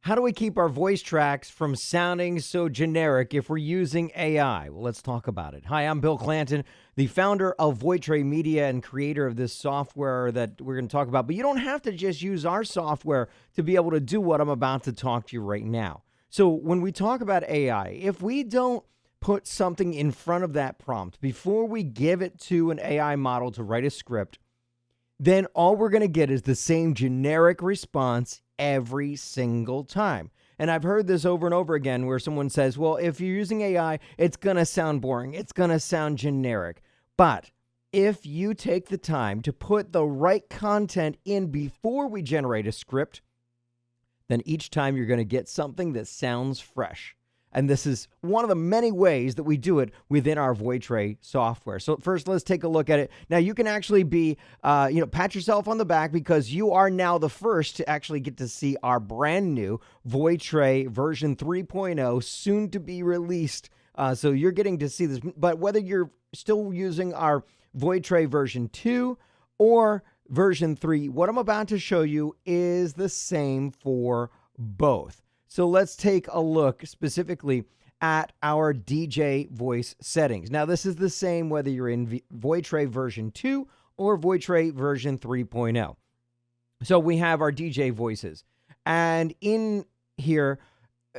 How do we keep our voice tracks from sounding so generic if we're using AI? Well, let's talk about it. Hi, I'm Bill Clanton, the founder of Voitrai Media and creator of this software that we're going to talk about. But you don't have to just use our software to be able to do what I'm about to talk to you right now. So when we talk about AI, if we don't put something in front of that prompt before we give it to an AI model to write a script, then all we're going to get is the same generic response every single time. And I've heard this over and over again where someone says, well, if you're using AI, it's going to sound boring. It's going to sound generic. But if you take the time to put the right content in before we generate a script, then each time you're going to get something that sounds fresh. And this is one of the many ways that we do it within our Voitrai software. So first, let's take a look at it. Now, you can actually be, pat yourself on the back because you are now the first to actually get to see our brand new Voitrai version 3.0, soon to be released. So you're getting to see this. But whether you're still using our Voitrai version 2 or version 3, what I'm about to show you is the same for both. So let's take a look specifically at our DJ voice settings. Now, this is the same whether you're in Voitrai version 2 or Voitrai version 3.0. So we have our DJ voices. And in here,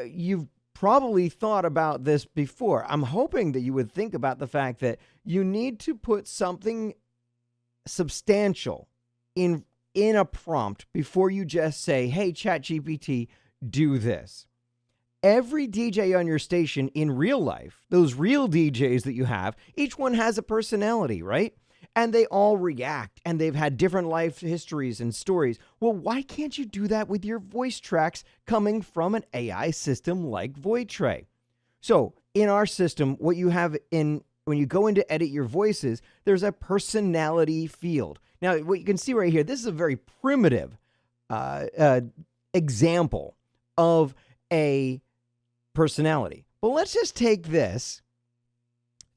you've probably thought about this before. I'm hoping that you would think about the fact that you need to put something substantial in a prompt before you just say, hey, ChatGPT, do this. Every DJ on your station in real life, those real DJs that you have, each one has a personality, right? And they all react, and they've had different life histories and stories. Well, why can't you do that with your voice tracks coming from an AI system like Voitrai? So in our system, what you have when you go in to edit your voices, there's a personality field. Now, what you can see right here, this is a very primitive example of a personality. But let's just take this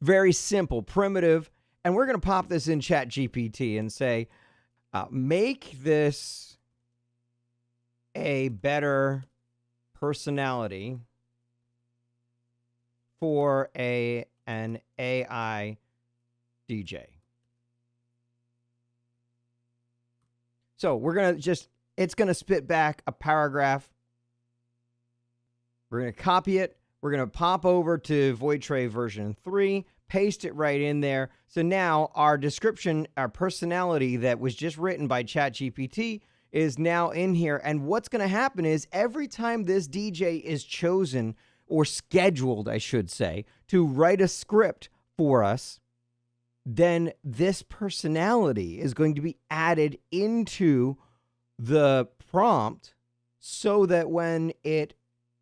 very simple, primitive, and we're going to pop this in ChatGPT and say, make this a better personality for an AI DJ. So we're going to it's going to spit back a paragraph. We're going to copy it. We're going to pop over to Voitrai version 3, paste it right in there. So now our description, our personality that was just written by ChatGPT is now in here. And what's going to happen is every time this DJ is chosen or scheduled, I should say, to write a script for us, then this personality is going to be added into the prompt so that when it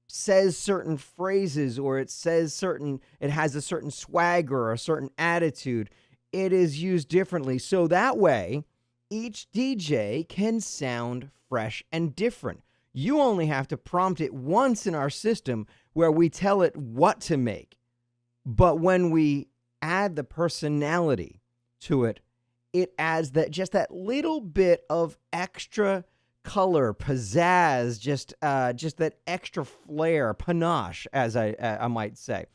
says certain phrases or it has a certain swagger or a certain attitude, it is used differently. So that way, each DJ can sound fresh and different. You only have to prompt it once in our system where we tell it what to make. But when we add the personality to it, it adds that little bit of extra color, pizzazz, just that extra flair, panache, as I might say.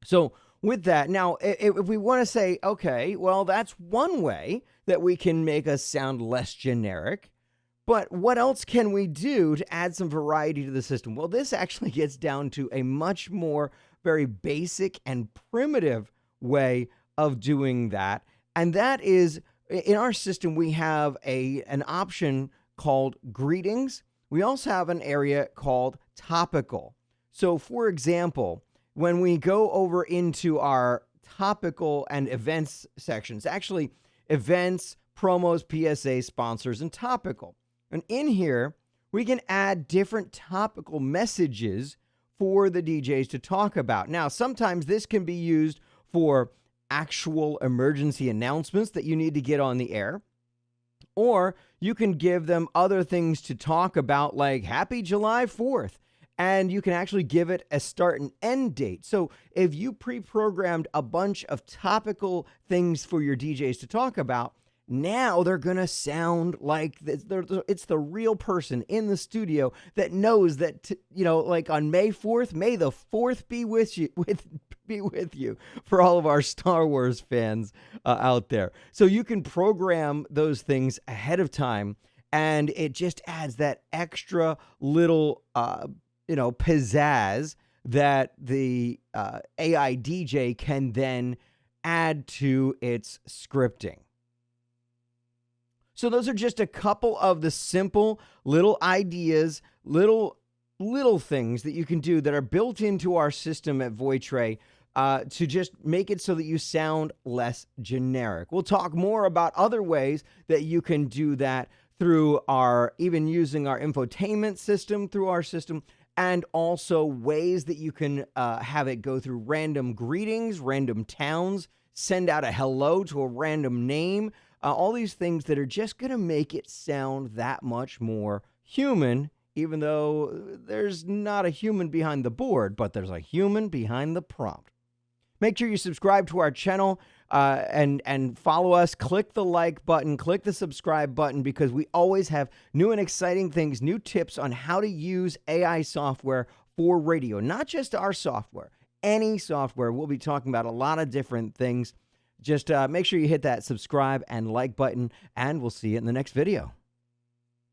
So with that, now, if we want to say, okay, well, that's one way that we can make us sound less generic, but what else can we do to add some variety to the system? Well, this actually gets down to a much more very basic and primitive way of doing that. And that is, in our system, we have an option called greetings. We also have an area called topical. So for example, when we go over into our topical and events sections, actually events, promos, PSA, sponsors, and topical. And in here, we can add different topical messages for the DJs to talk about. Now, sometimes this can be used for actual emergency announcements that you need to get on the air. Or you can give them other things to talk about, like Happy July 4th. And you can actually give it a start and end date. So if you pre-programmed a bunch of topical things for your DJs to talk about, Now they're going to sound like it's the real person in the studio that knows that, like on May 4th, may the 4th be with you, be with you for all of our Star Wars fans out there. So you can program those things ahead of time, and it just adds that extra little, pizzazz that the AI DJ can then add to its scripting. So those are just a couple of the simple little ideas, little things that you can do that are built into our system at Voitrai to just make it so that you sound less generic. We'll talk more about other ways that you can do that through even using our infotainment system through our system, and also ways that you can have it go through random greetings, random towns, send out a hello to a random name. All these things that are just going to make it sound that much more human, even though there's not a human behind the board, but there's a human behind the prompt. Make sure you subscribe to our channel and follow us. Click the like button, click the subscribe button, because we always have new and exciting things, new tips on how to use AI software for radio. Not just our software, any software. We'll be talking about a lot of different things. Just make sure you hit that subscribe and like button, and we'll see you in the next video.